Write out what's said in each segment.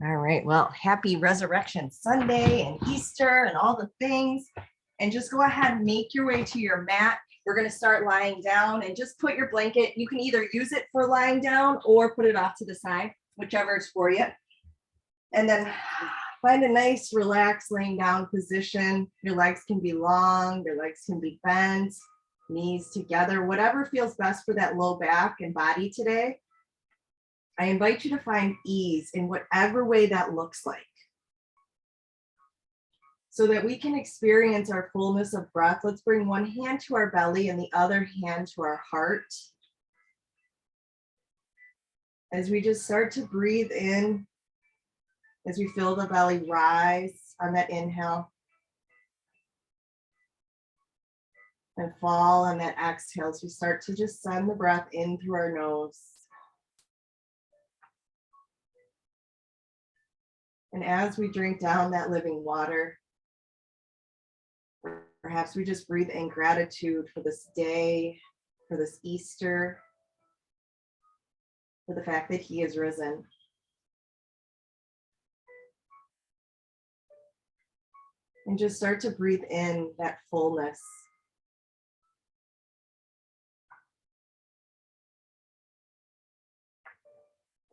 All right, well, happy Resurrection Sunday and Easter and all the things. And just go ahead and make your way to your mat. We're going to start lying down and just put your blanket. You can either use it for lying down or put it off to the side, whichever is for you. And then find a nice, relaxed laying down position. Your legs can be long, your legs can be bent, knees together, whatever feels best for that low back and body today. I invite you to find ease in whatever way that looks like, so that we can experience our fullness of breath. Let's bring one hand to our belly and the other hand to our heart. As we just start to breathe in, as we feel the belly rise on that inhale, and fall on that exhale as we start to just send the breath in through our nose. And as we drink down that living water, perhaps we just breathe in gratitude for this day, for this Easter, for the fact that He is risen. And just start to breathe in that fullness.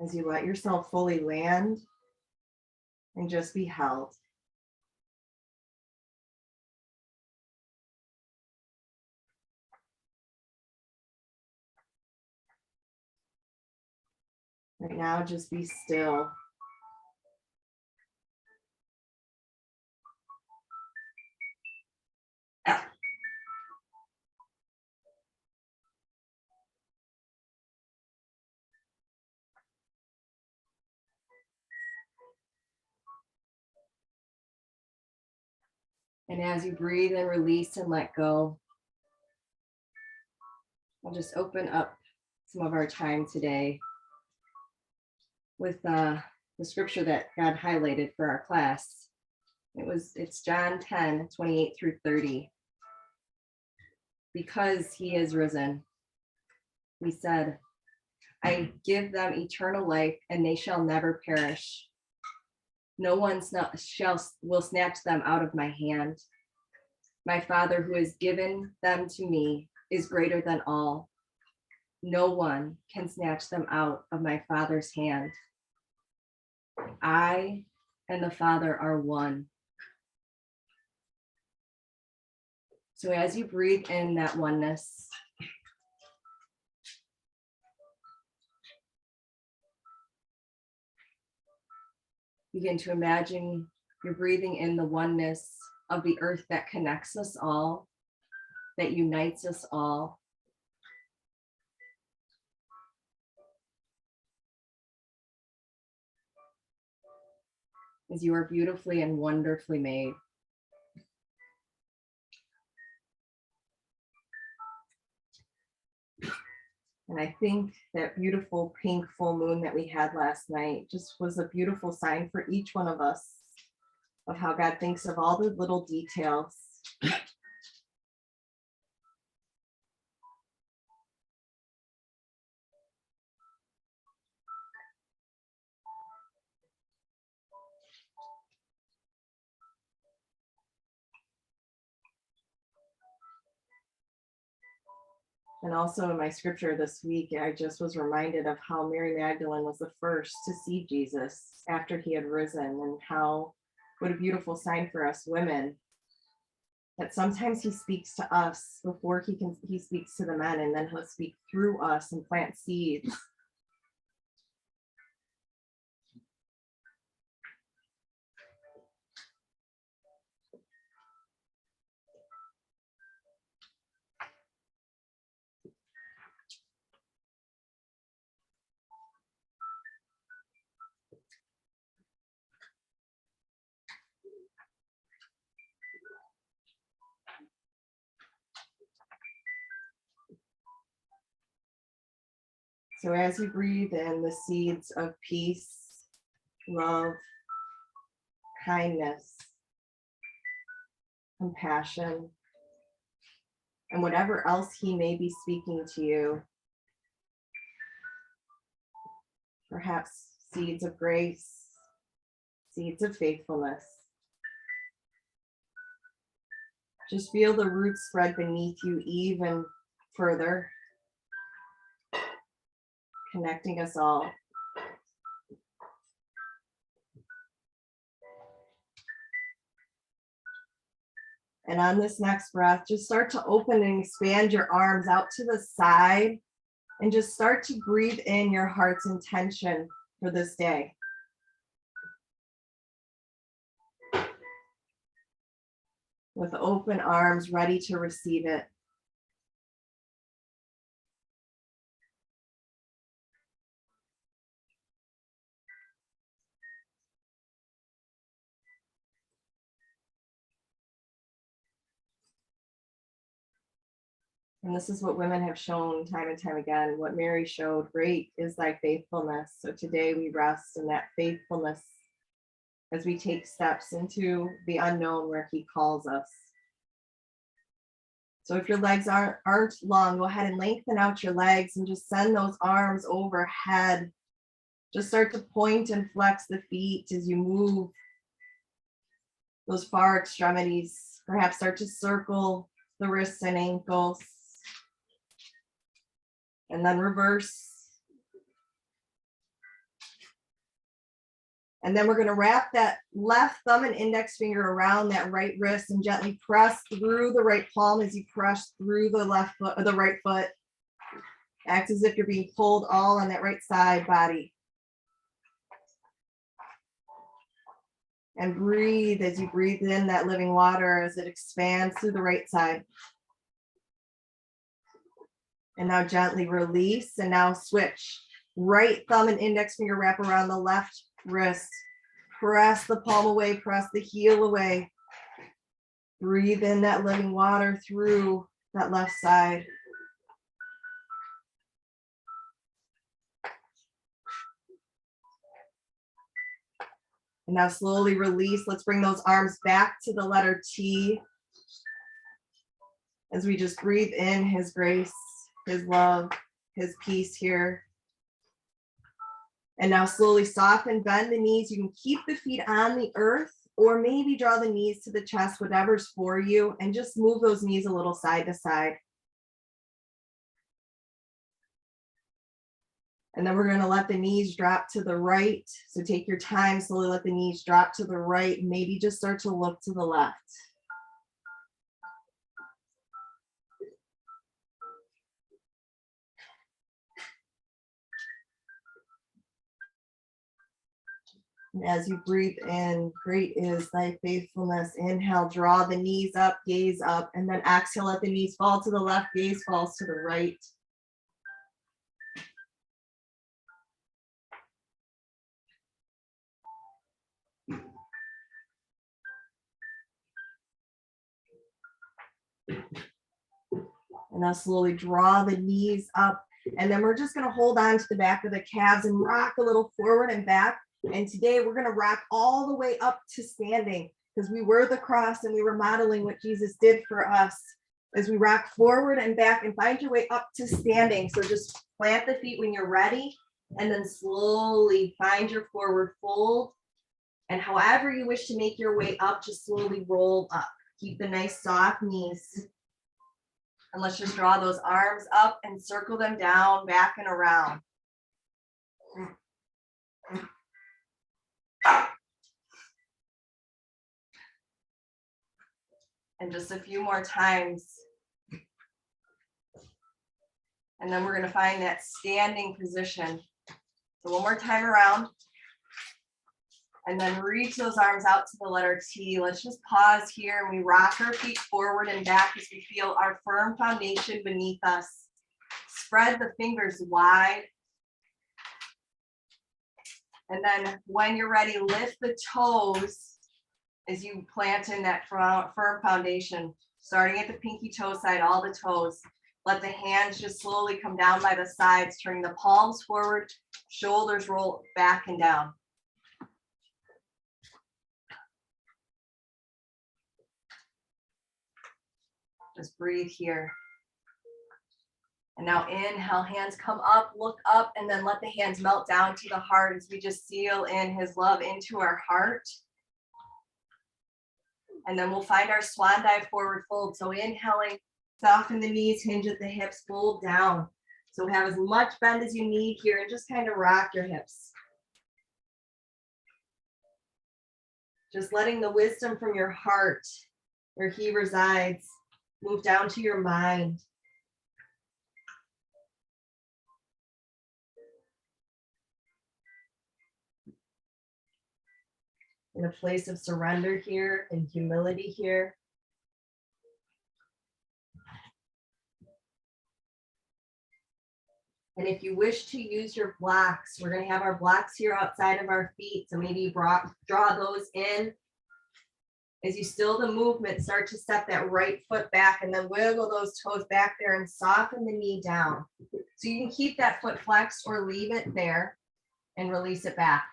As you let yourself fully land and just be held. Right now, just be still. And as you breathe and release and let go, we'll just open up some of our time today with the scripture that God highlighted for our class. It's John 10, 28 through 30. Because He is risen, He said, I give them eternal life, and they shall never perish. No one will snatch them out of my hand. My Father who has given them to me is greater than all. No one can snatch them out of my Father's hand. I and the Father are one. So as you breathe in that oneness, begin to imagine you're breathing in the oneness of the earth that connects us all, that unites us all. As you are beautifully and wonderfully made. And I think that beautiful pink full moon that we had last night just was a beautiful sign for each one of us of how God thinks of all the little details. And also in my scripture this week, I just was reminded of how Mary Magdalene was the first to see Jesus after He had risen, and how, what a beautiful sign for us women, that sometimes He speaks to us before He speaks to the men, and then He'll speak through us and plant seeds. So as you breathe in the seeds of peace, love, kindness, compassion, and whatever else He may be speaking to you, perhaps seeds of grace, Seeds of faithfulness. Just feel the roots spread beneath you even further, connecting us all. And on this next breath, just start to open and expand your arms out to the side and just start to breathe in your heart's intention for this day. With open arms, ready to receive it. And this is what women have shown time and time again. What Mary showed, great is thy faithfulness. So today we rest in that faithfulness as we take steps into the unknown where he calls us. So if your legs aren't long, go ahead and lengthen out your legs and just send those arms overhead. Just start to point and flex the feet as you move those far extremities. Perhaps start to circle the wrists and ankles. And then reverse. And then we're going to wrap that left thumb and index finger around that right wrist and gently press through the right palm as you press through the left foot or the right foot. Act as if you're being pulled all on that right side body. And breathe as you breathe in that living water as it expands through the right side. And now gently release, and now switch. Right thumb and index finger wrap around the left wrist. Press the palm away, press the heel away. Breathe in that living water through that left side. And now slowly release. Let's bring those arms back to the letter T as we just breathe in his grace, his love, his peace here. And now slowly soften, bend the knees. You can keep the feet on the earth or maybe draw the knees to the chest, whatever's for you, and just move those knees a little side to side. And then we're going to let the knees drop to the right. So take your time, slowly let the knees drop to the right. Maybe just start to look to the left. And as you breathe in, great is thy faithfulness. Inhale, draw the knees up, gaze up, and then exhale, let the knees fall to the left, gaze falls to the right. And now slowly draw the knees up. And then we're just going to hold on to the back of the calves and rock a little forward and back. And today we're going to rock all the way up to standing, because we were the cross and we were modeling what Jesus did for us. As we rock forward and back and find your way up to standing. So just plant the feet when you're ready and then slowly find your forward fold. And however you wish to make your way up, just slowly roll up. Keep the nice soft knees. And let's just draw those arms up and circle them down, back and around. And just a few more times. And then we're going to find that standing position. So one more time around. And then reach those arms out to the letter T. Let's just pause here and we rock our feet forward and back as we feel our firm foundation beneath us. Spread the fingers wide. And then when you're ready, lift the toes as you plant in that firm foundation, starting at the pinky toe side, all the toes. Let the hands just slowly come down by the sides, turning the palms forward, shoulders roll back and down. Just breathe here. And now inhale, hands come up, look up, and then let the hands melt down to the heart as we just seal in his love into our heart. And then we'll find our swan dive forward fold. So inhaling, soften the knees, hinge at the hips, fold down. So have as much bend as you need here and just kind of rock your hips. Just letting the wisdom from your heart, where he resides, move down to your mind. In a place of surrender here and humility here. And if you wish to use your blocks, we're going to have our blocks here outside of our feet. So maybe you draw those in. As you still the movement, start to step that right foot back and then wiggle those toes back there and soften the knee down. So you can keep that foot flexed or leave it there and release it back.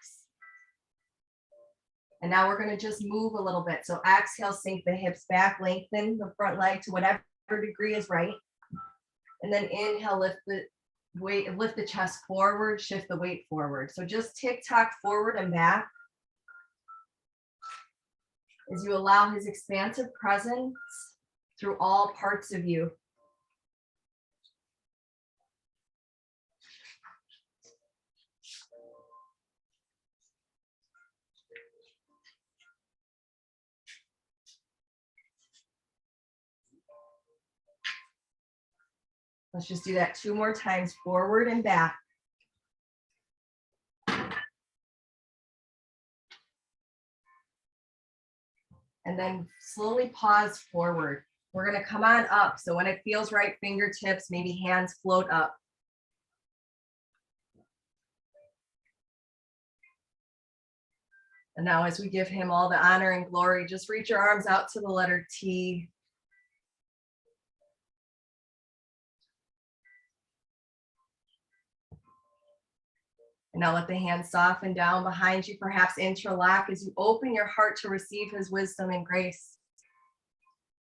And now we're going to just move a little bit. So exhale, sink the hips back, lengthen the front leg to whatever degree is right. And then inhale, lift the weight, lift the chest forward, shift the weight forward. So just tick-tock forward and back as you allow his expansive presence through all parts of you. Let's just do that 2 more times, forward and back. And then slowly pause forward. We're going to come on up. So when it feels right, fingertips, maybe hands float up. And now as we give him all the honor and glory, just reach your arms out to the letter T. And now let the hands soften down behind you, perhaps interlock as you open your heart to receive his wisdom and grace.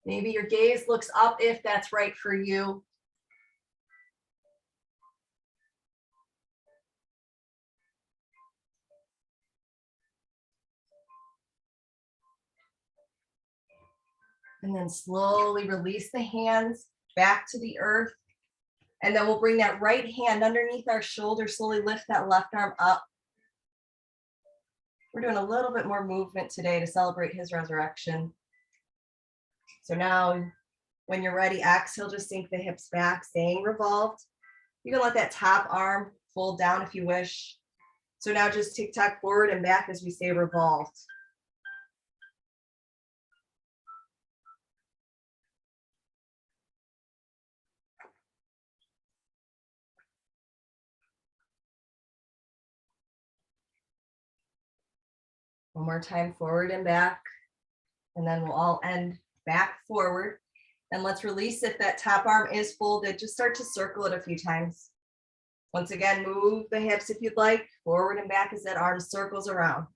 Maybe your gaze looks up if that's right for you. And then slowly release the hands back to the earth. And then we'll bring that right hand underneath our shoulder, slowly lift that left arm up. We're doing a little bit more movement today to celebrate his resurrection. So now when you're ready, exhale, just sink the hips back, staying revolved. You can let that top arm fold down if you wish. So now just tick-tock forward and back as we stay revolved. One more time, forward and back. And then we'll all end back forward. And let's release if that top arm is folded. Just start to circle it a few times. Once again, move the hips if you'd like, forward and back as that arm circles around.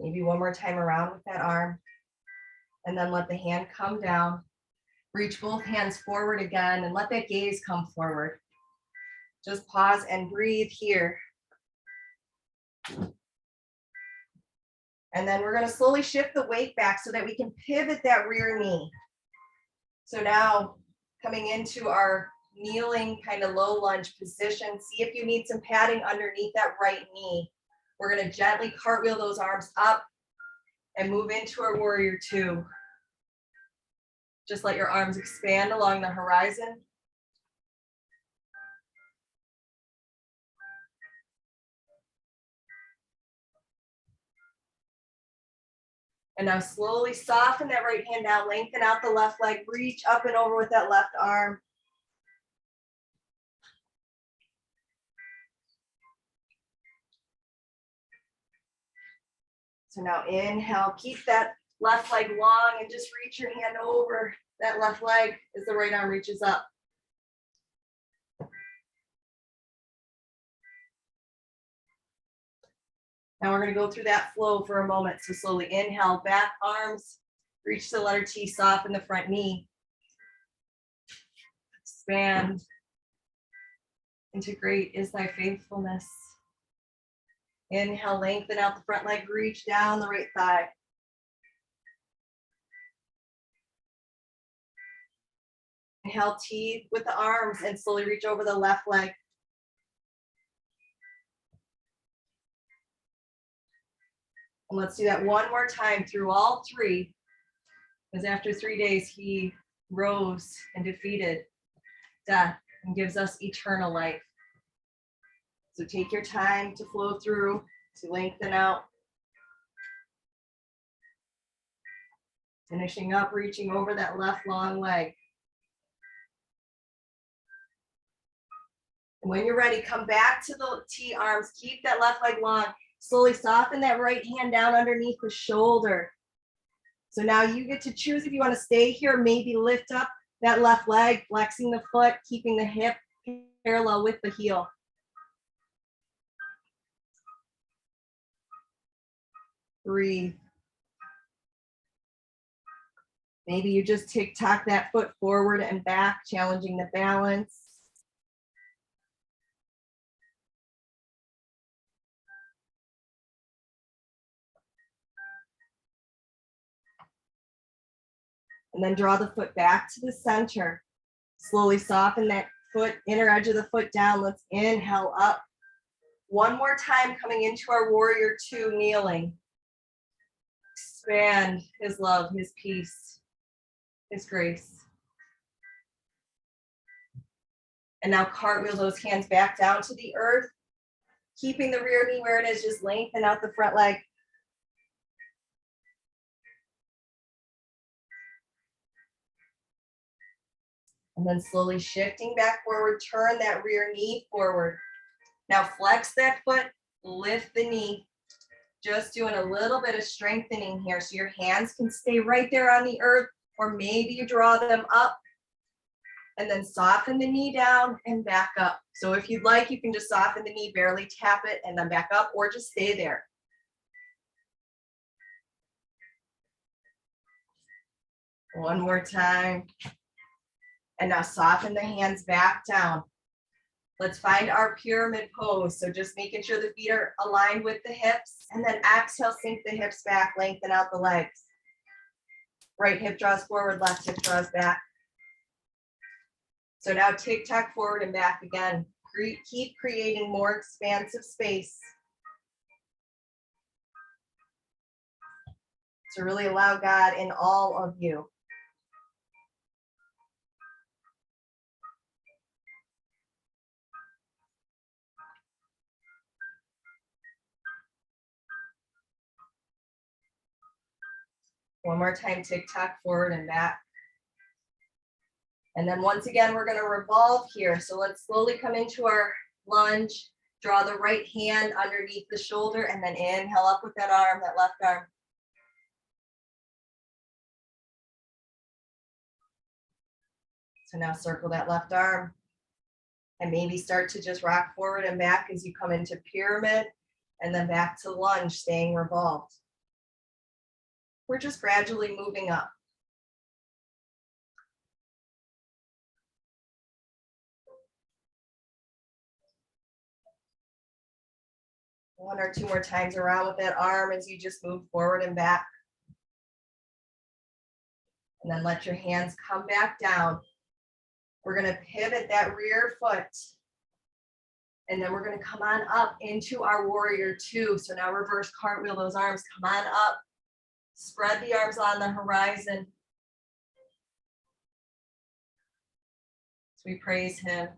Maybe one more time around with that arm. And then let the hand come down. Reach both hands forward again and let that gaze come forward. Just pause and breathe here. And then we're going to slowly shift the weight back so that we can pivot that rear knee. So now coming into our kneeling kind of low lunge position, see if you need some padding underneath that right knee. We're going to gently cartwheel those arms up and move into our warrior 2. Just let your arms expand along the horizon. And now slowly soften that right hand down, lengthen out the left leg, reach up and over with that left arm. So now inhale, keep that left leg long and just reach your hand over that left leg as the right arm reaches up. Now we're going to go through that flow for a moment. So slowly inhale, back arms, reach the letter T, soften the front knee. Expand. Integrate is thy faithfulness. Inhale, lengthen out the front leg, reach down the right thigh. Inhale, T with the arms and slowly reach over the left leg. And let's do that one more time through all three, because after 3 days, he rose and defeated death and gives us eternal life. So take your time to flow through, to lengthen out. Finishing up, reaching over that left long leg. And when you're ready, come back to the T arms. Keep that left leg long. Slowly soften that right hand down underneath the shoulder. So now you get to choose if you want to stay here, maybe lift up that left leg, flexing the foot, keeping the hip parallel with the heel. Breathe. Maybe you just tick-tock that foot forward and back, challenging the balance. And then draw the foot back to the center. Slowly soften that foot, inner edge of the foot down. Let's inhale up. One more time, coming into our warrior two, kneeling. Expand his love, his peace, his grace. And now cartwheel those hands back down to the earth, keeping the rear knee where it is, just lengthen out the front leg. And then slowly shifting back forward, turn that rear knee forward. Now flex that foot, lift the knee. Just doing a little bit of strengthening here so your hands can stay right there on the earth, or maybe you draw them up and then soften the knee down and back up. So if you'd like, you can just soften the knee, barely tap it and then back up, or just stay there. One more time. And now soften the hands back down. Let's find our pyramid pose. So just making sure the feet are aligned with the hips, and then exhale, sink the hips back, lengthen out the legs. Right hip draws forward, left hip draws back. So now tick-tock forward and back again. Keep creating more expansive space to really allow God in all of you. One more time, tick-tock forward and back. And then once again, we're going to revolve here. So let's slowly come into our lunge. Draw the right hand underneath the shoulder and then inhale up with that arm, that left arm. So now circle that left arm and maybe start to just rock forward and back as you come into pyramid and then back to lunge, staying revolved. We're just gradually moving up. One or two more times around with that arm as you just move forward and back. And then let your hands come back down. We're going to pivot that rear foot. And then we're going to come on up into our warrior two. So now reverse cartwheel those arms. Come on up. Spread the arms on the horizon. So we praise him.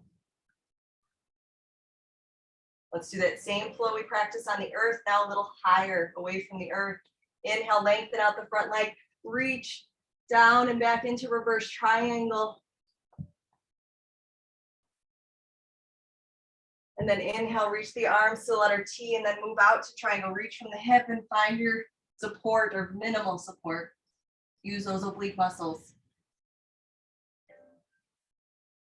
Let's do that same flow we practiced on the earth, now a little higher, away from the earth. Inhale, lengthen out the front leg. Reach down and back into reverse triangle. And then inhale, reach the arms to the letter T, and then move out to triangle. Reach from the hip and find your support or minimal support. Use those oblique muscles.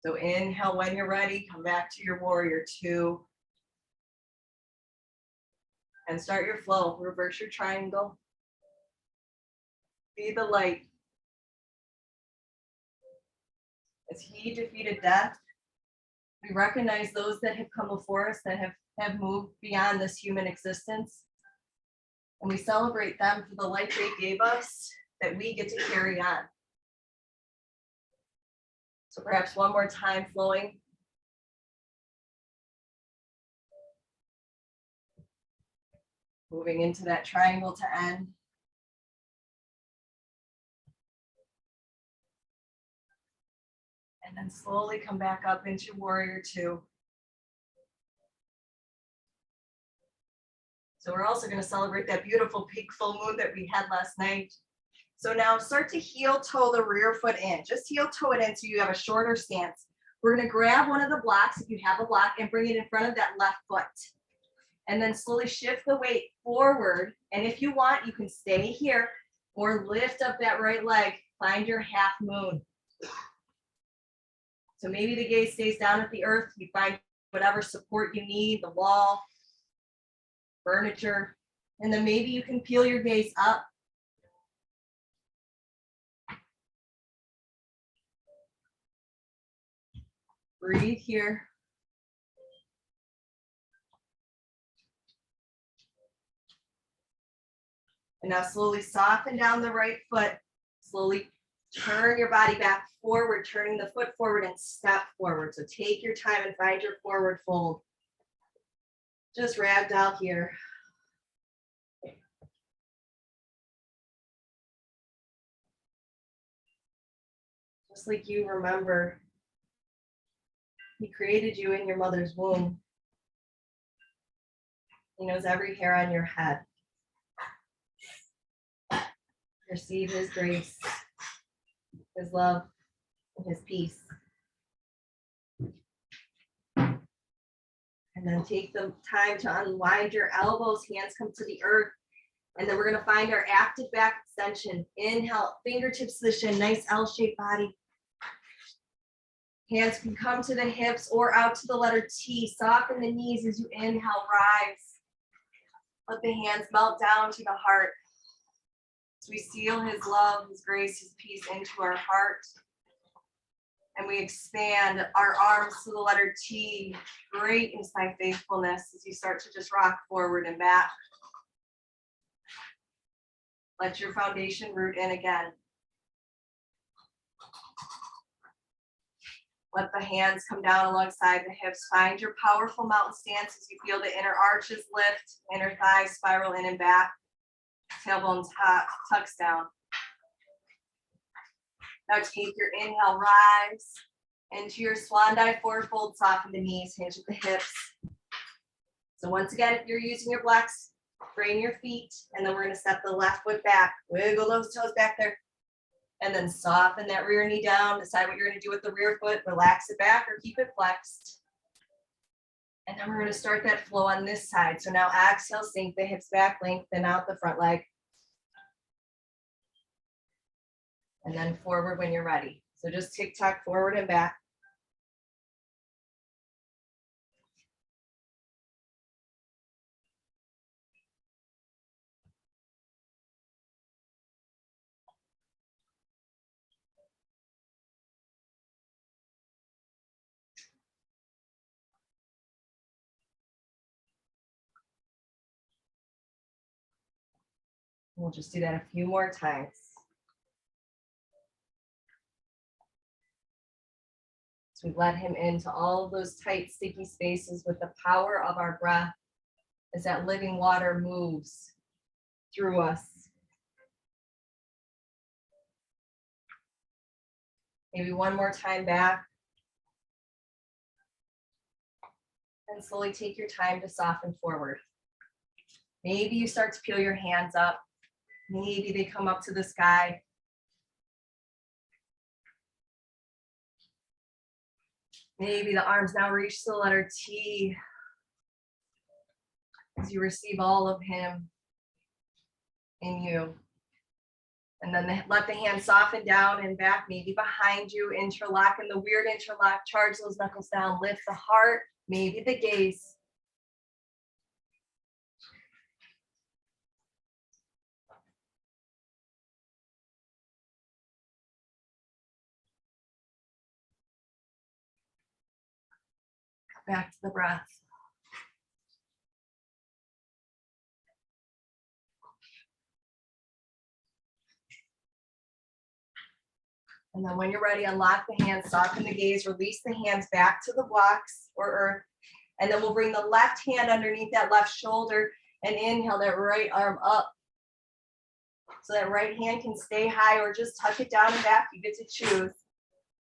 So inhale when you're ready, come back to your warrior two. And start your flow. Reverse your triangle. Be the light. As he defeated death, we recognize those that have come before us that have moved beyond this human existence. And we celebrate them for the life they gave us that we get to carry on. So perhaps one more time, flowing. Moving into that triangle to end. And then slowly come back up into warrior two. So we're also going to celebrate that beautiful peak full moon that we had last night. So now start to heel toe the rear foot in. Just heel toe it in so you have a shorter stance. We're going to grab one of the blocks, if you have a block, and bring it in front of that left foot. And then slowly shift the weight forward. And if you want, you can stay here or lift up that right leg. Find your half moon. So maybe the gaze stays down at the earth. You find whatever support you need, the wall, furniture, and then maybe you can peel your gaze up. Breathe here. And now slowly soften down the right foot. Slowly turn your body back forward, turning the foot forward and step forward. So take your time and find your forward fold. Just ragdoll here. Just like you remember, he created you in your mother's womb. He knows every hair on your head. Receive his grace, his love, and his peace. And then take the time to unwind your elbows, hands come to the earth. And then we're going to find our active back extension. Inhale, fingertips to the shin, nice L-shaped body. Hands can come to the hips or out to the letter T. Soften the knees as you inhale, rise. Let the hands melt down to the heart. As we seal his love, his grace, his peace into our heart. And we expand our arms to the letter T. Great inside faithfulness as you start to just rock forward and back. Let your foundation root in again. Let the hands come down alongside the hips. Find your powerful mountain stance as you feel the inner arches lift, inner thighs spiral in and back. Tailbone tucks down. Now take your inhale, rise into your swan dive forward fold, soften the knees, hinge at the hips. So once again, if you're using your blocks, frame your feet, and then we're going to step the left foot back. Wiggle those toes back there. And then soften that rear knee down. Decide what you're going to do with the rear foot. Relax it back or keep it flexed. And then we're going to start that flow on this side. So now exhale, sink the hips back, lengthen out the front leg. And then forward when you're ready. So just tick-tock forward and back. We'll just do that a few more times. So we let him into all of those tight, sticky spaces with the power of our breath as that living water moves through us. Maybe one more time back. And slowly take your time to soften forward. Maybe you start to peel your hands up. Maybe they come up to the sky. Maybe the arms now reach to the letter T as you receive all of him in you. And then let the hands soften down and back, maybe behind you, interlock in the weird interlock, charge those knuckles down, lift the heart, maybe the gaze. back to the breath. And then when you're ready, unlock the hands, soften the gaze, release the hands back to the blocks or earth. And then we'll bring the left hand underneath that left shoulder and inhale that right arm up. So that right hand can stay high or just tuck it down and back. You get to choose.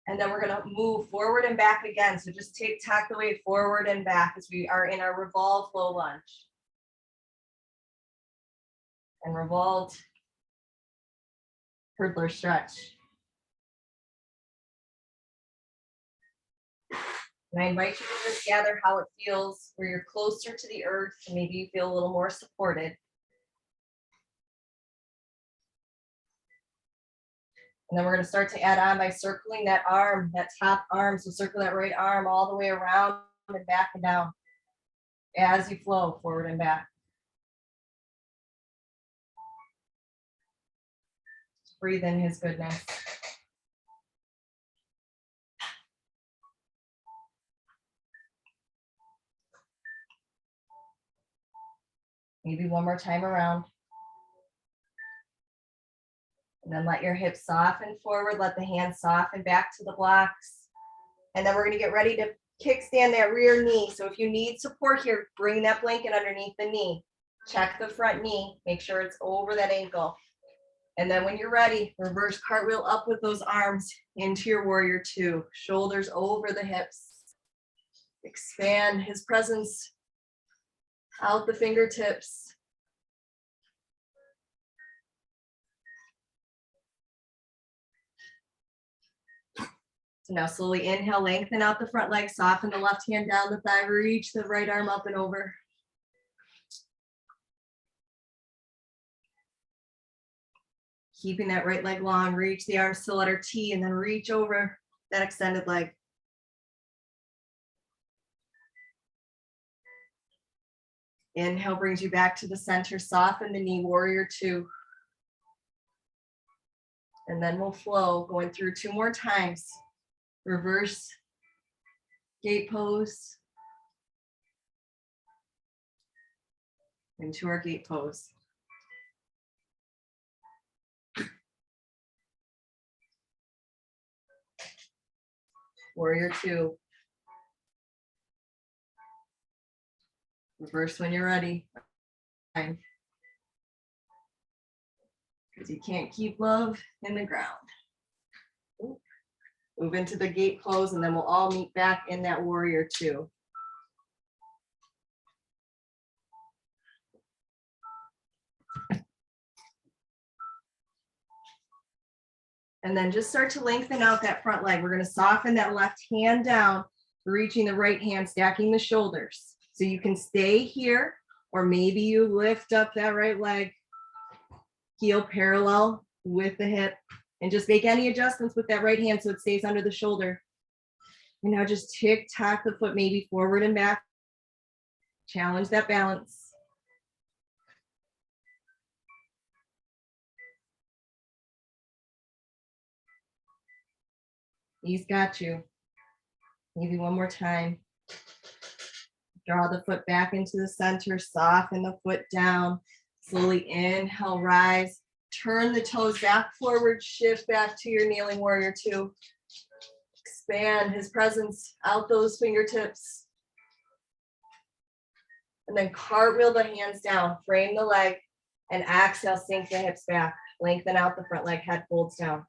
And then we're going to move forward and back again. So just tack the weight forward and back as we are in our revolved low lunge. And revolved hurdler stretch. And I invite you to just gather how it feels where you're closer to the earth and maybe you feel a little more supported. And then we're going to start to add on by circling that arm, that top arm. So circle that right arm all the way around and back and down as you flow forward and back. Just breathe in his goodness. Maybe one more time around. And then let your hips soften forward, let the hands soften back to the blocks. And then we're going to get ready to kickstand that rear knee. So if you need support here, bring that blanket underneath the knee. Check the front knee, make sure it's over that ankle. And then when you're ready, reverse cartwheel up with those arms into your warrior two. Shoulders over the hips. Expand his presence out the fingertips. So now slowly inhale, lengthen out the front leg, soften the left hand down the thigh, reach the right arm up and over. Keeping that right leg long, reach the arms to letter T and then reach over that extended leg. Inhale brings you back to the center, soften the knee, warrior two. And then we'll flow, going through two more times. Reverse gate pose into our gate pose. Warrior two. Reverse when you're ready. Because you can't keep love in the ground. Move into the gate pose and then we'll all meet back in that warrior two. And then just start to lengthen out that front leg. We're going to soften that left hand down, reaching the right hand, stacking the shoulders. So you can stay here, or maybe you lift up that right leg, heel parallel with the hip, and just make any adjustments with that right hand so it stays under the shoulder. And now just tick-tock the foot maybe forward and back. Challenge that balance. He's got you. Maybe one more time. Draw the foot back into the center, soften the foot down. Slowly inhale, rise. Turn the toes back forward, shift back to your kneeling warrior two. Expand his presence out those fingertips. And then cartwheel the hands down, frame the leg, and exhale, sink the hips back. Lengthen out the front leg, head folds down.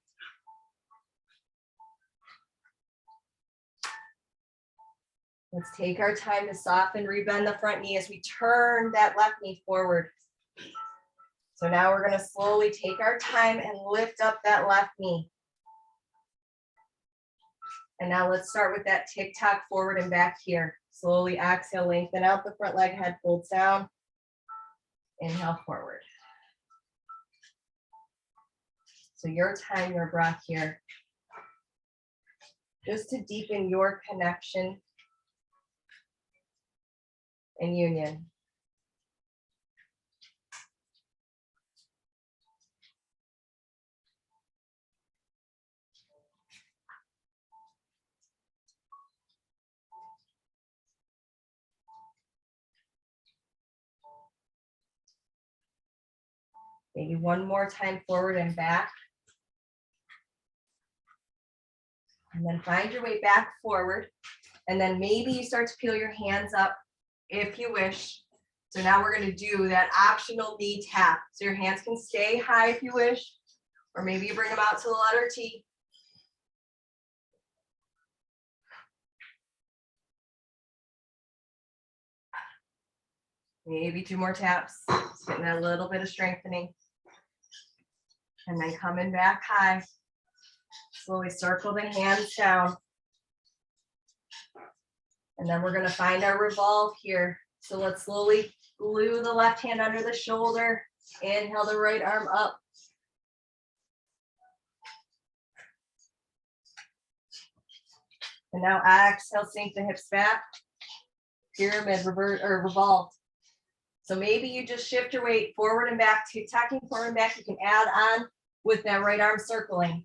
Let's take our time to soften, rebend the front knee as we turn that left knee forward. So now we're going to slowly take our time and lift up that left knee. And now let's start with that tick-tock forward and back here. Slowly exhale, lengthen out the front leg, head folds down. Inhale forward. So your time, your breath here. Just to deepen your connection and union. Maybe one more time forward and back. And then find your way back forward. And then maybe you start to peel your hands up if you wish. So now we're going to do that optional knee tap. So your hands can stay high if you wish, or maybe you bring them out to the letter T. Maybe 2 more taps, just getting that little bit of strengthening. And then coming back high. Slowly circle the hands down. And then we're going to find our revolve here. So let's slowly glue the left hand under the shoulder. Inhale the right arm up. And now exhale, sink the hips back. Pyramid, revert, or revolve. So maybe you just shift your weight forward and back, tacking forward and back. You can add on with that right arm circling.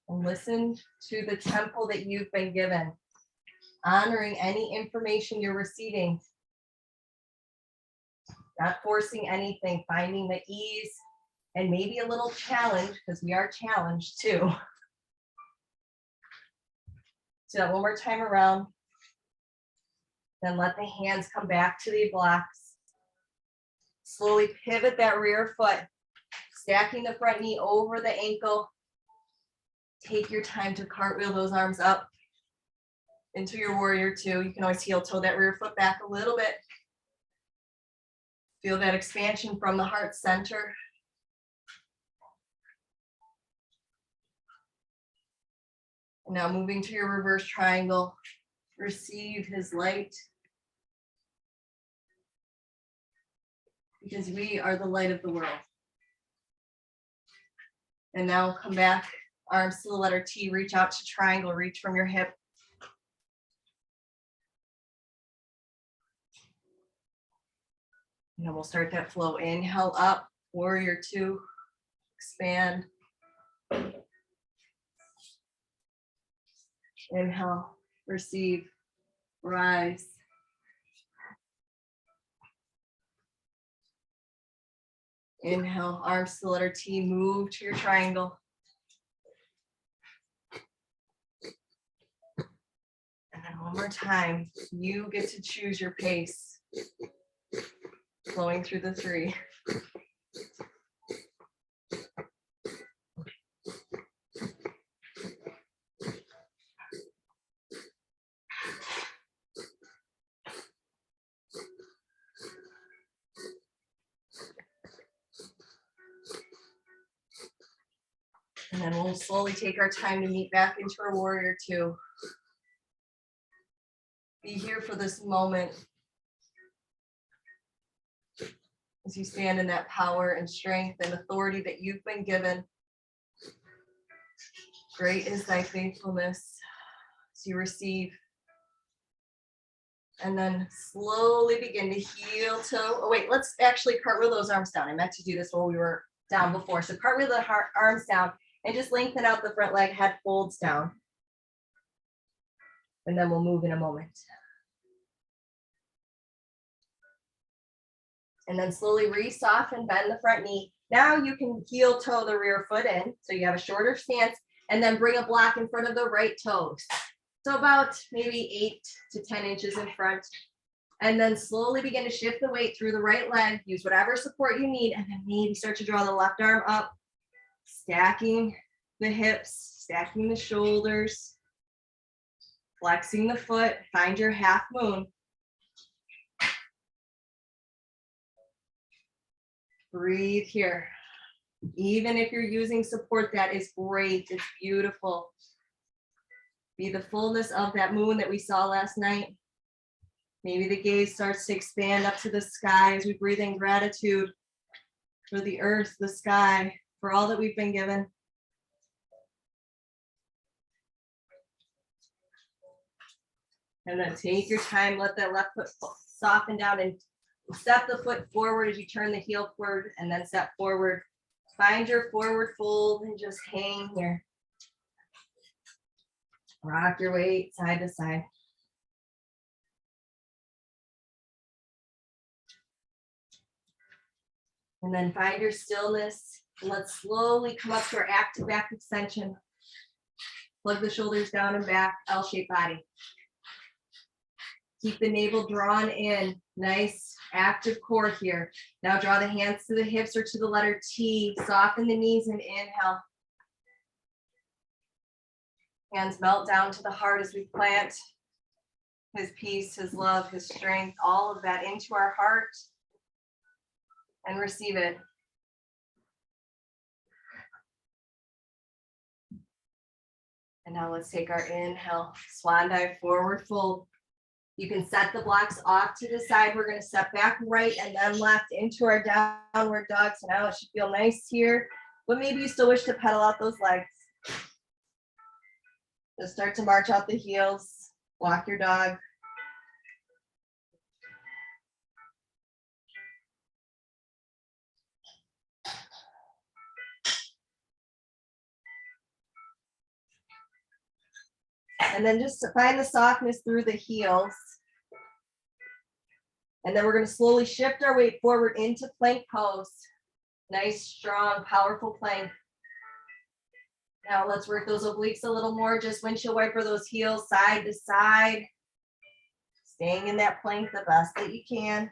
And listen to the tempo that you've been given, honoring any information you're receiving, not forcing anything, finding the ease and maybe a little challenge, because we are challenged too. So one more time around. Then let the hands come back to the blocks. Slowly pivot that rear foot, stacking the front knee over the ankle. Take your time to cartwheel those arms up into your warrior two. You can always heel toe that rear foot back a little bit. Feel that expansion from the heart center. And now moving to your reverse triangle. Receive his light. Because we are the light of the world. And now come back, arms to the letter T, reach out to triangle, reach from your hip. And then we'll start that flow. Inhale up, warrior two, expand. Inhale, receive, rise. Inhale, arms to the letter T, move to your triangle. And then one more time, you get to choose your pace. Flowing through the three. And then we'll slowly take our time to meet back into our warrior two. Be here for this moment as you stand in that power and strength and authority that you've been given. Great is thy faithfulness as you receive. And then slowly begin to heel toe. Oh wait, let's actually cartwheel those arms down. I meant to do this while we were down before. So cartwheel the arms down and just lengthen out the front leg, head folds down. And then we'll move in a moment. And then slowly re-soften, bend the front knee. Now you can heel toe the rear foot in. So you have a shorter stance and then bring a block in front of the right toes. So about maybe 8 to 10 inches in front. And then slowly begin to shift the weight through the right leg. Use whatever support you need. And then maybe start to draw the left arm up. Stacking the hips, stacking the shoulders. Flexing the foot. Find your half moon. Breathe here. Even if you're using support, that is great. It's beautiful. Be the fullness of that moon that we saw last night. Maybe the gaze starts to expand up to the sky as we breathe in gratitude for the earth, the sky, for all that we've been given. And then take your time, let that left foot soften down and step the foot forward as you turn the heel forward and then step forward. Find your forward fold and just hang here. Rock your weight side to side. And then find your stillness. And let's slowly come up to our active back extension. Plug the shoulders down and back, L-shaped body. Keep the navel drawn in. Nice active core here. Now draw the hands to the hips or to the letter T. Soften the knees and inhale. Hands melt down to the heart as we plant his peace, his love, his strength, all of that into our heart and receive it. And now let's take our inhale, swan dive, forward fold. You can set the blocks off to the side. We're going to step back right and then left into our downward dog. So now it should feel nice here, but maybe you still wish to pedal out those legs. Just start to march out the heels, walk your dog. And then just find the softness through the heels. And then we're going to slowly shift our weight forward into plank pose. Nice, strong, powerful plank. Now let's work those obliques a little more. Just windshield wiper those heels side to side. Staying in that plank the best that you can.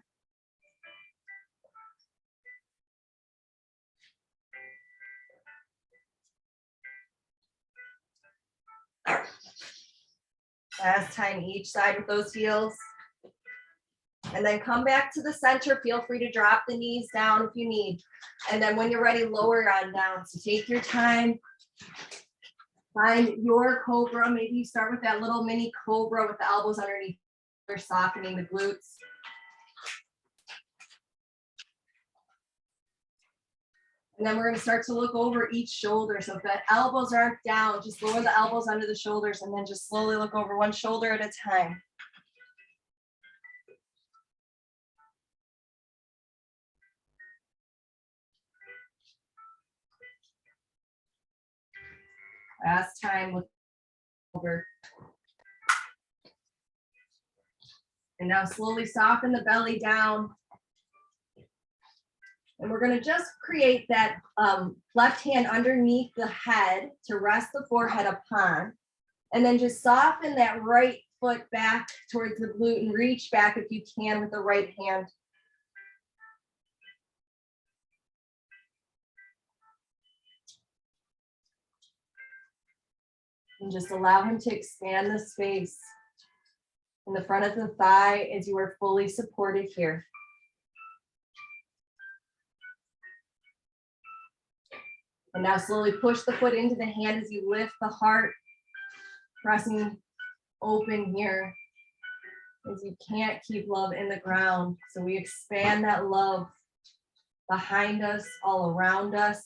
Last time each side with those heels. And then come back to the center. Feel free to drop the knees down if you need. And then when you're ready, lower on down. So take your time. Find your cobra. Maybe you start with that little mini cobra with the elbows underneath. They're softening the glutes. And then we're going to start to look over each shoulder. So if the elbows aren't down, just lower the elbows under the shoulders and then just slowly look over one shoulder at a time. Last time, look over. And now slowly soften the belly down. And we're going to just create that left hand underneath the head to rest the forehead upon. And then just soften that right foot back towards the glute and reach back if you can with the right hand. And just allow him to expand the space in the front of the thigh as you are fully supported here. And now slowly push the foot into the hand as you lift the heart, pressing open here as you can't keep love in the ground. So we expand that love behind us, all around us.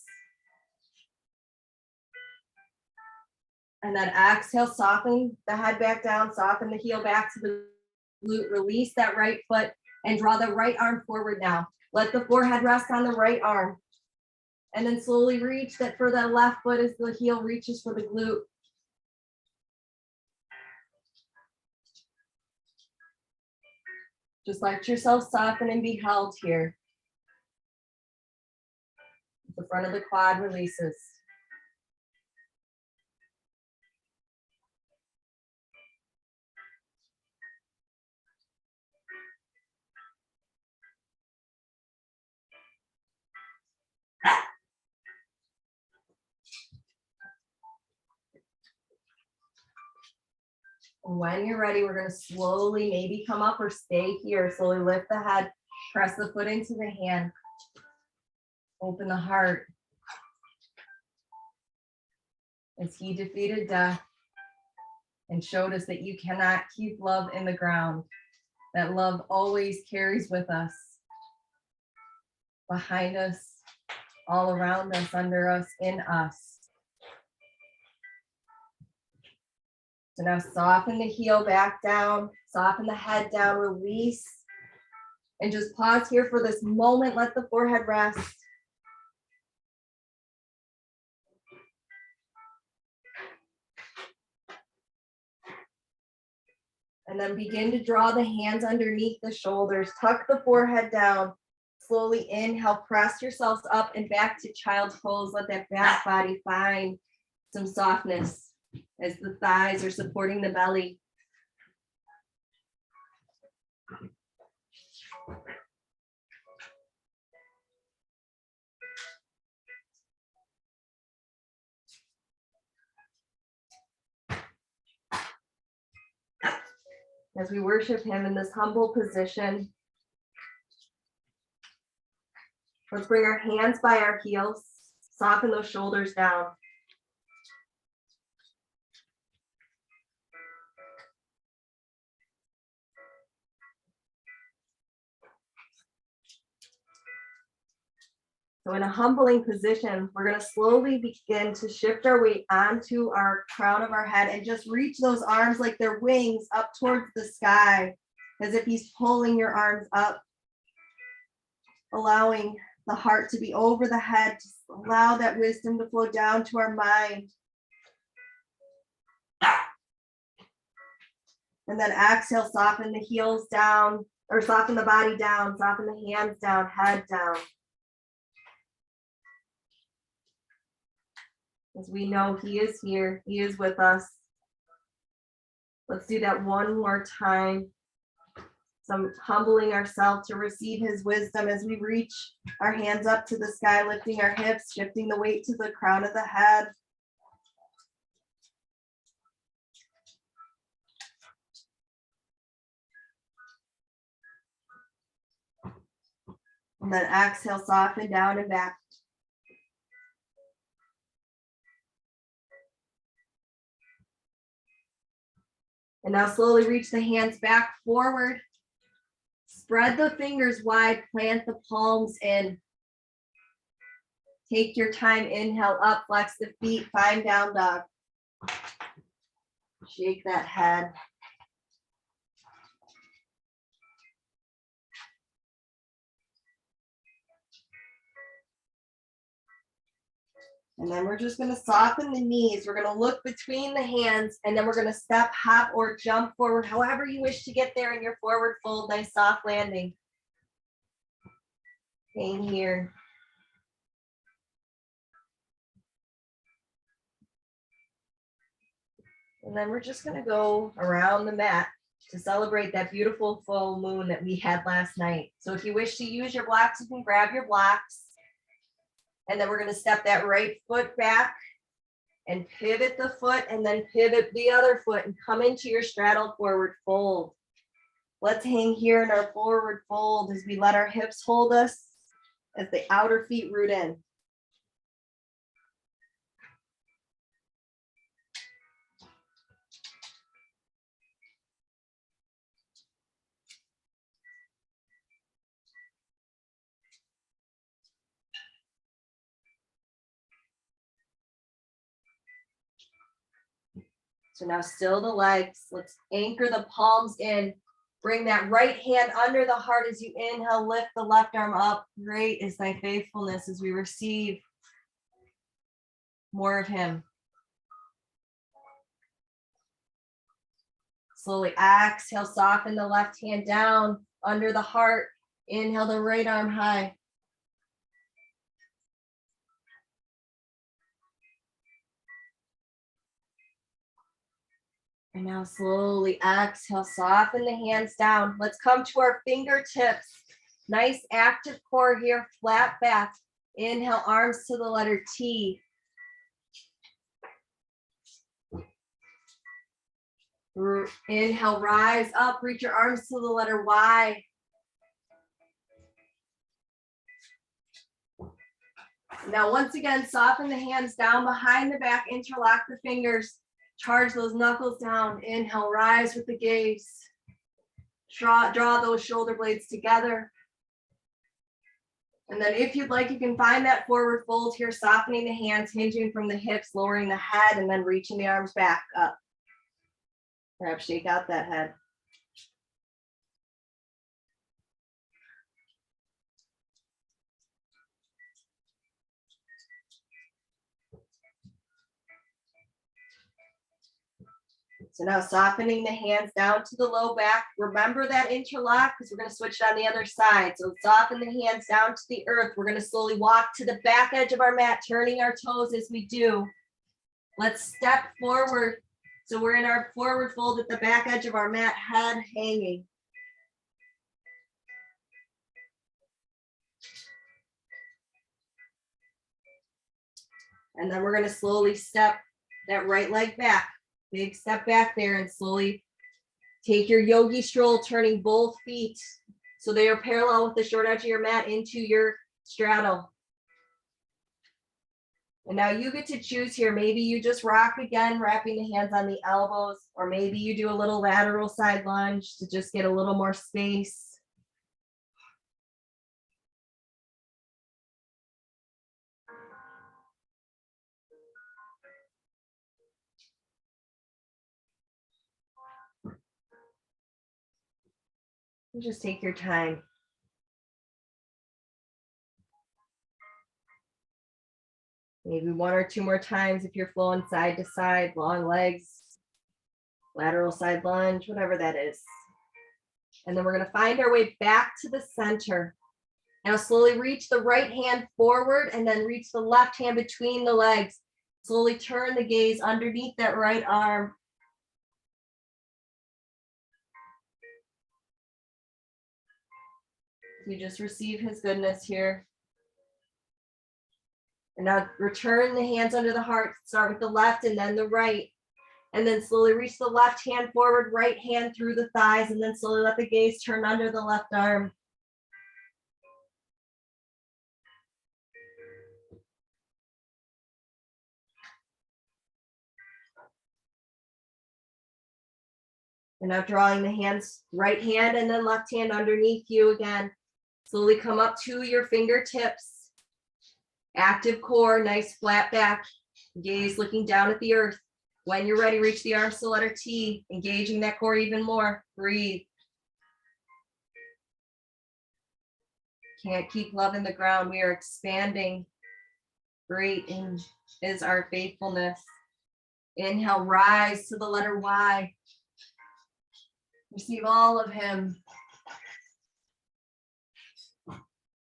And then exhale, soften the head back down, soften the heel back to the glute, release that right foot and draw the right arm forward now. Let the forehead rest on the right arm. And then slowly reach that for the left foot as the heel reaches for the glute. Just let yourself soften and be held here. The front of the quad releases. When you're ready, we're going to slowly maybe come up or stay here. Slowly lift the head, press the foot into the hand, open the heart. As he defeated death and showed us that you cannot keep love in the ground, that love always carries with us, behind us, all around us, under us, in us. So now soften the heel back down, soften the head down, release, and just pause here for this moment. Let the forehead rest. And then begin to draw the hands underneath the shoulders. Tuck the forehead down. Slowly inhale, press yourselves up and back to child's pose. Let that back body find some softness as the thighs are supporting the belly. As we worship him in this humble position, let's bring our hands by our heels, soften those shoulders down. So in a humbling position, we're going to slowly begin to shift our weight onto our crown of our head and just reach those arms like they're wings up towards the sky, as if he's pulling your arms up, allowing the heart to be over the head, just allow that wisdom to flow down to our mind. And then exhale, soften the heels down, or soften the body down, soften the hands down, head down. As we know he is here, he is with us. Let's do that one more time. Some humbling ourselves to receive his wisdom as we reach our hands up to the sky, lifting our hips, shifting the weight to the crown of the head. And then exhale, soften down and back. And now slowly reach the hands back forward. Spread the fingers wide, plant the palms in. Take your time, inhale up, flex the feet, find down dog. Shake that head. And then we're just going to soften the knees. We're going to look between the hands, and then we're going to step, hop, or jump forward, however you wish to get there in your forward fold. Nice soft landing. Hang here. And then we're just going to go around the mat to celebrate that beautiful full moon that we had last night. So if you wish to use your blocks, you can grab your blocks. And then we're going to step that right foot back and pivot the foot, and then pivot the other foot and come into your straddle forward fold. Let's hang here in our forward fold as we let our hips hold us as the outer feet root in. So now still the legs. Let's anchor the palms in. Bring that right hand under the heart as you inhale, lift the left arm up. Great is thy faithfulness as we receive more of him. Slowly exhale, soften the left hand down under the heart. Inhale the right arm high. And now slowly exhale, soften the hands down. Let's come to our fingertips. Nice active core here, flat back. Inhale, arms to the letter T. Inhale, rise up, reach your arms to the letter Y. Now, once again, soften the hands down behind the back, interlock the fingers. Charge those knuckles down. Inhale, rise with the gaze. Draw those shoulder blades together. And then if you'd like, you can find that forward fold here, softening the hands, hinging from the hips, lowering the head, and then reaching the arms back up. Perhaps shake out that head. So now softening the hands down to the low back. Remember that interlock because we're going to switch it on the other side. So soften the hands down to the earth. We're going to slowly walk to the back edge of our mat, turning our toes as we do. Let's step forward. So we're in our forward fold at the back edge of our mat, head hanging. And then we're going to slowly step that right leg back. Big step back there and slowly take your yogi stroll, turning both feet so they are parallel with the short edge of your mat into your straddle. And now you get to choose here. Maybe you just rock again, wrapping the hands on the elbows, or maybe you do a little lateral side lunge to just get a little more space. And just take your time. Maybe one or two more times if you're flowing side to side, long legs, lateral side lunge, whatever that is. And then we're going to find our way back to the center. Now slowly reach the right hand forward and then reach the left hand between the legs. Slowly turn the gaze underneath that right arm. You just receive his goodness here. And now return the hands under the heart. Start with the left and then the right. And then slowly reach the left hand forward, right hand through the thighs, and then slowly let the gaze turn under the left arm. And now drawing the hands, right hand and then left hand underneath you again. Slowly come up to your fingertips. Active core, nice flat back. Gaze looking down at the earth. When you're ready, reach the arms to letter T, engaging that core even more. Breathe. Can't keep loving the ground. We are expanding. Great is our faithfulness. Inhale, rise to the letter Y. Receive all of him.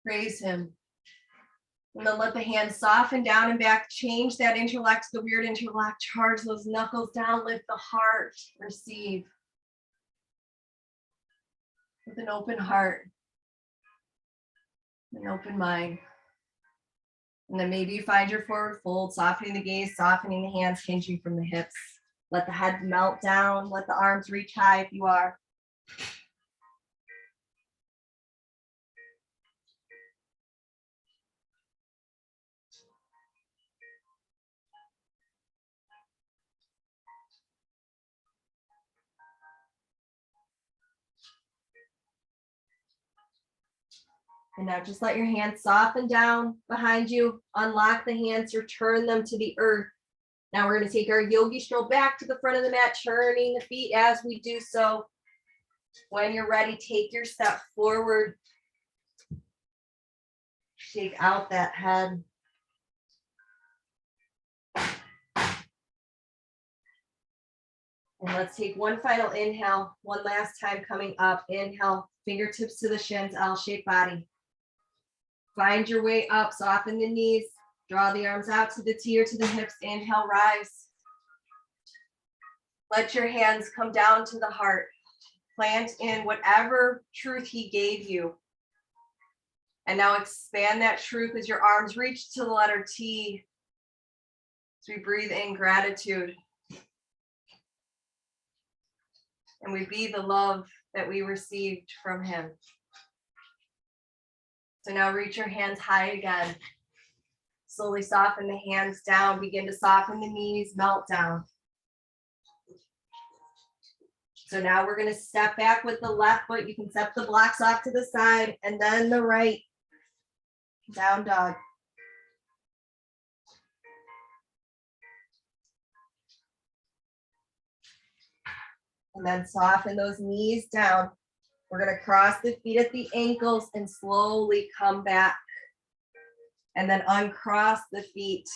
Praise him. And then let the hands soften down and back. Change that interlock to the weird interlock. Charge those knuckles down. Lift the heart. Receive. With an open heart. An open mind. And then maybe you find your forward fold, softening the gaze, softening the hands, hinging from the hips. Let the head melt down. Let the arms reach high if you are. And now just let your hands soften down behind you. Unlock the hands, return them to the earth. Now we're going to take our yogi stroll back to the front of the mat, turning the feet as we do so. When you're ready, take your step forward. Shake out that head. And let's take one final inhale. One last time coming up. Inhale, fingertips to the shins, L-shaped body. Find your way up, soften the knees. Draw the arms out to the T or to the hips. Inhale, rise. Let your hands come down to the heart. Plant in whatever truth he gave you. And now expand that truth as your arms reach to the letter T. As we breathe in gratitude. And we be the love that we received from him. So now reach your hands high again. Slowly soften the hands down. Begin to soften the knees, melt down. So now we're going to step back with the left foot. You can step the blocks off to the side and then the right. Down dog. And then soften those knees down. We're going to cross the feet at the ankles and slowly come back. And then uncross the feet.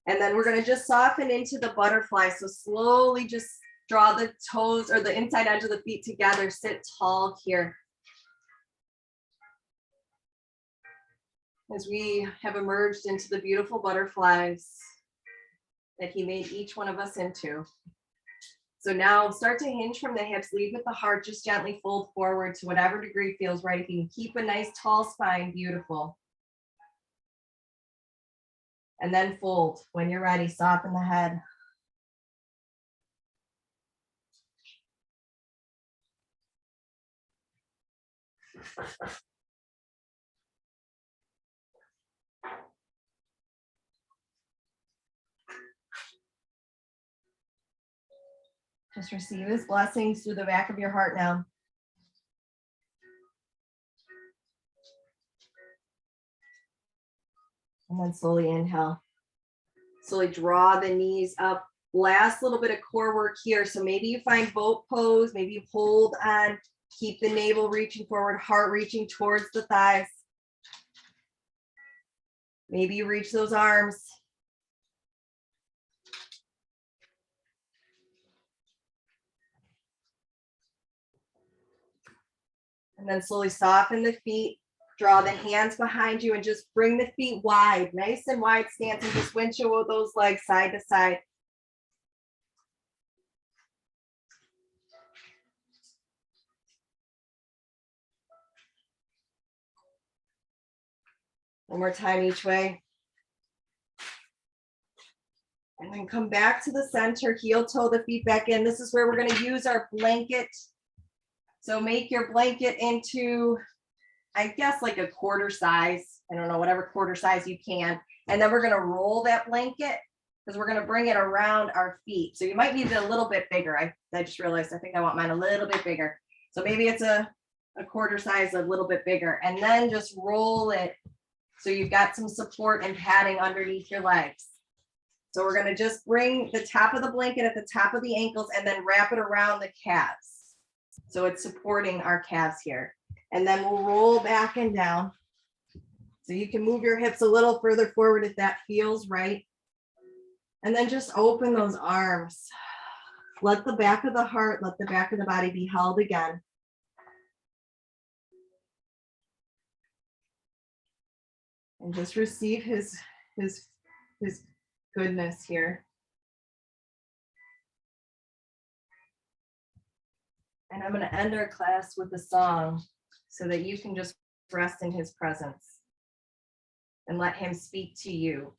And then we're going to just soften into the butterfly. So slowly just draw the toes or the inside edge of the feet together. Sit tall here. As we have emerged into the beautiful butterflies that he made each one of us into. So now start to hinge from the hips, lead with the heart, just gently fold forward to whatever degree feels right. If you can keep a nice tall spine, beautiful. And then fold. When you're ready, soften the head. Just receive his blessings through the back of your heart now. And then slowly inhale. Slowly draw the knees up. Last little bit of core work here. So maybe you find boat pose, maybe you hold on, keep the navel reaching forward, heart reaching towards the thighs. Maybe you reach those arms. And then slowly soften the feet. Draw the hands behind you and just bring the feet wide, nice and wide stance, and just windshield those legs side to side. One more time each way. And then come back to the center, heel toe the feet back in. This is where we're going to use our blanket. So make your blanket into, I guess, like a quarter size. I don't know, whatever quarter size you can. And then we're going to roll that blanket because we're going to bring it around our feet. So you might need it a little bit bigger. I just realized I think I want mine a little bit bigger. So maybe it's a quarter size, a little bit bigger. And then just roll it so you've got some support and padding underneath your legs. So we're going to just bring the top of the blanket at the top of the ankles and then wrap it around the calves. So it's supporting our calves here. And then we'll roll back and down. So you can move your hips a little further forward if that feels right. And then just open those arms. Let the back of the heart, let the back of the body be held again. And just receive his goodness here. And I'm going to end our class with a song so that you can just rest in his presence and let him speak to you.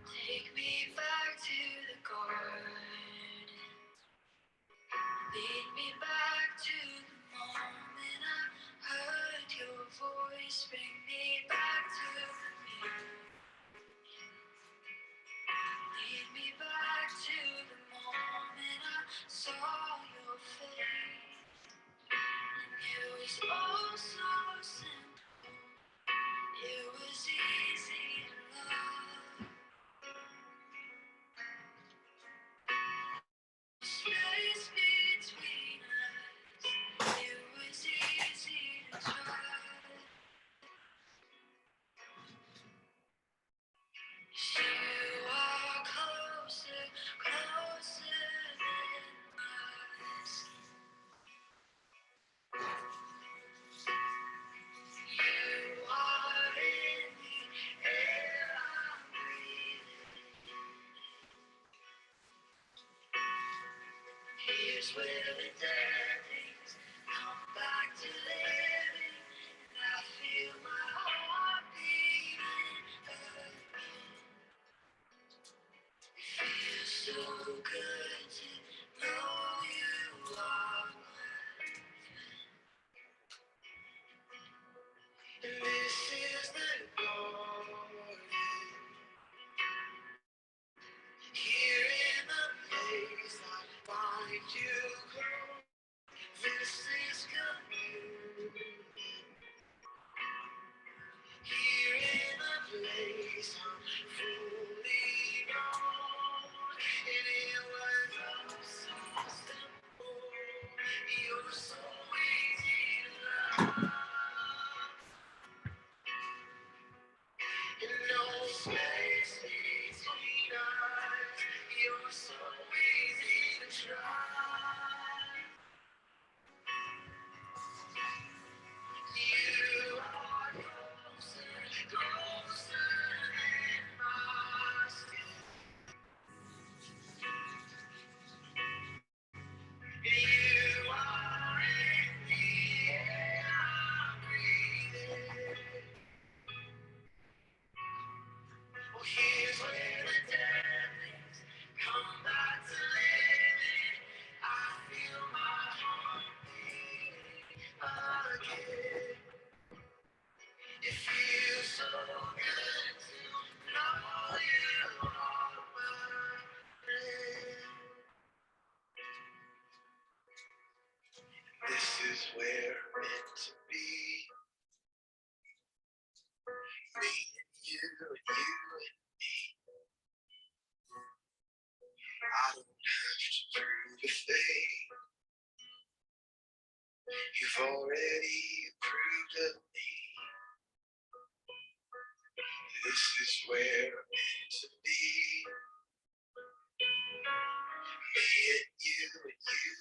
Take me back to the garden. Lead me back to the moment I heard your voice. Bring me back to the beginning. Lead me back to the moment I saw your face. And it was all so simple. It was easy to love. Space between us, it was easy to trust. You are closer, closer than my skin. You are in the air I'm breathing. Here's where the dead things come back to living, and I feel my heart beating again. It feels so good to know you are my friend. Here in the place I find you close. This is communion. Here in the place I'm fully known. And it was all so simple. You're so easy to love. And no space between us. You're so easy to trust. You are closer, closer than my skin. You are in the air I breathe in. Well, here's where the dead things come back to living. I feel my heart beating again. It feels so good to know you are my friend. This is where we're meant to be. Me and you and you and me. I don't have to prove a thing. You've already approved of me. This is where we're meant to be. Me and you and you.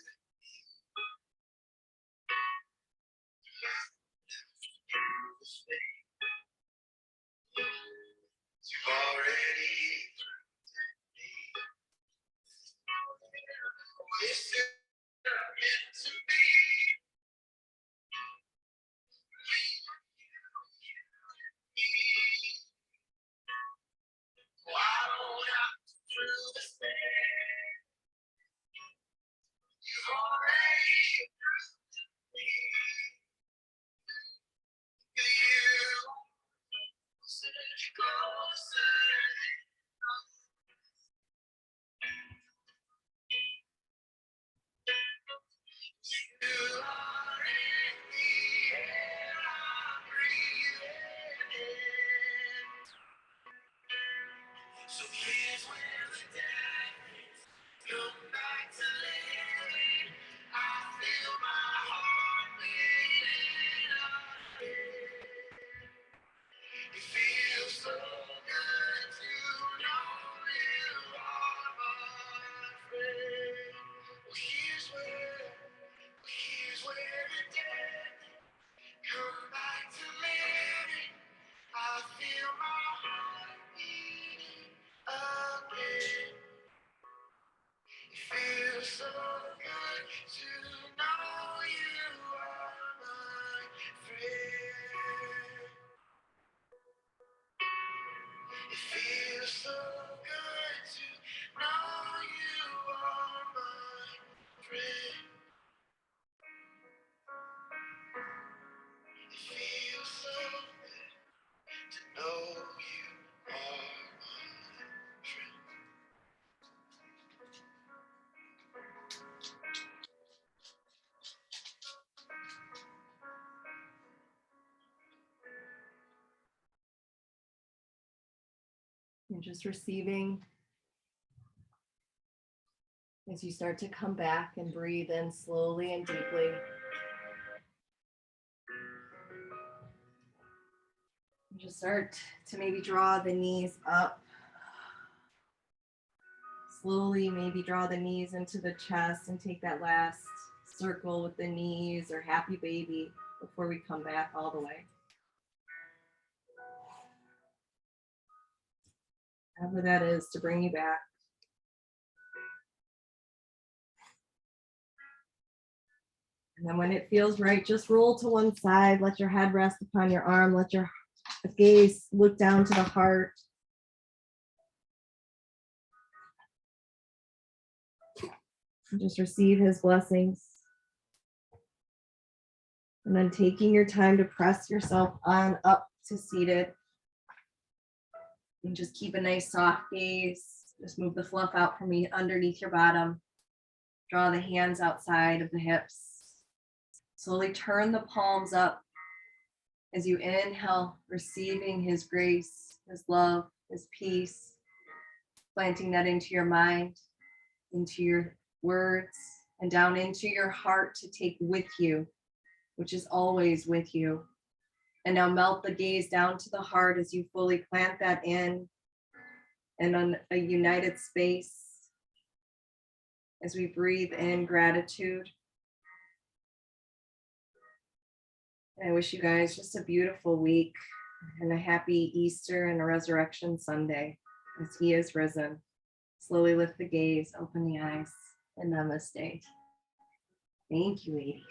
Prove a thing. You've already approved of me. This is where we're meant to be. Me and you and me. Oh, I don't have to prove a thing. You've already approved of me. You closer you are in the air I breathe in. So here's where the dead things come back to living. I feel my heart beating again. It feels so good to know you are my friend. Well, here's where the dead come back to living. I feel my heart beating again. It feels so good to know you are my friend. It feels so good to know you are my friend. It feels so good to know you are my friend. And just receiving as you start to come back and breathe in slowly and deeply. And just start to maybe draw the knees up. Slowly, maybe draw the knees into the chest and take that last circle with the knees or happy baby before we come back all the way. However that is to bring you back. And then when it feels right, just roll to one side, let your head rest upon your arm, let your gaze look down to the heart. And just receive his blessings. And then taking your time to press yourself on up to seated. And just keep a nice soft gaze. Just move the fluff out from underneath your bottom. Draw the hands outside of the hips. Slowly turn the palms up as you inhale, receiving his grace, his love, his peace, planting that into your mind, into your words, and down into your heart to take with you, which is always with you. And now melt the gaze down to the heart as you fully plant that in and on a united space as we breathe in gratitude. I wish you guys just a beautiful week and a happy Easter and a Resurrection Sunday as he is risen. Slowly lift the gaze, open the eyes, and namaste. Thank you, ladies.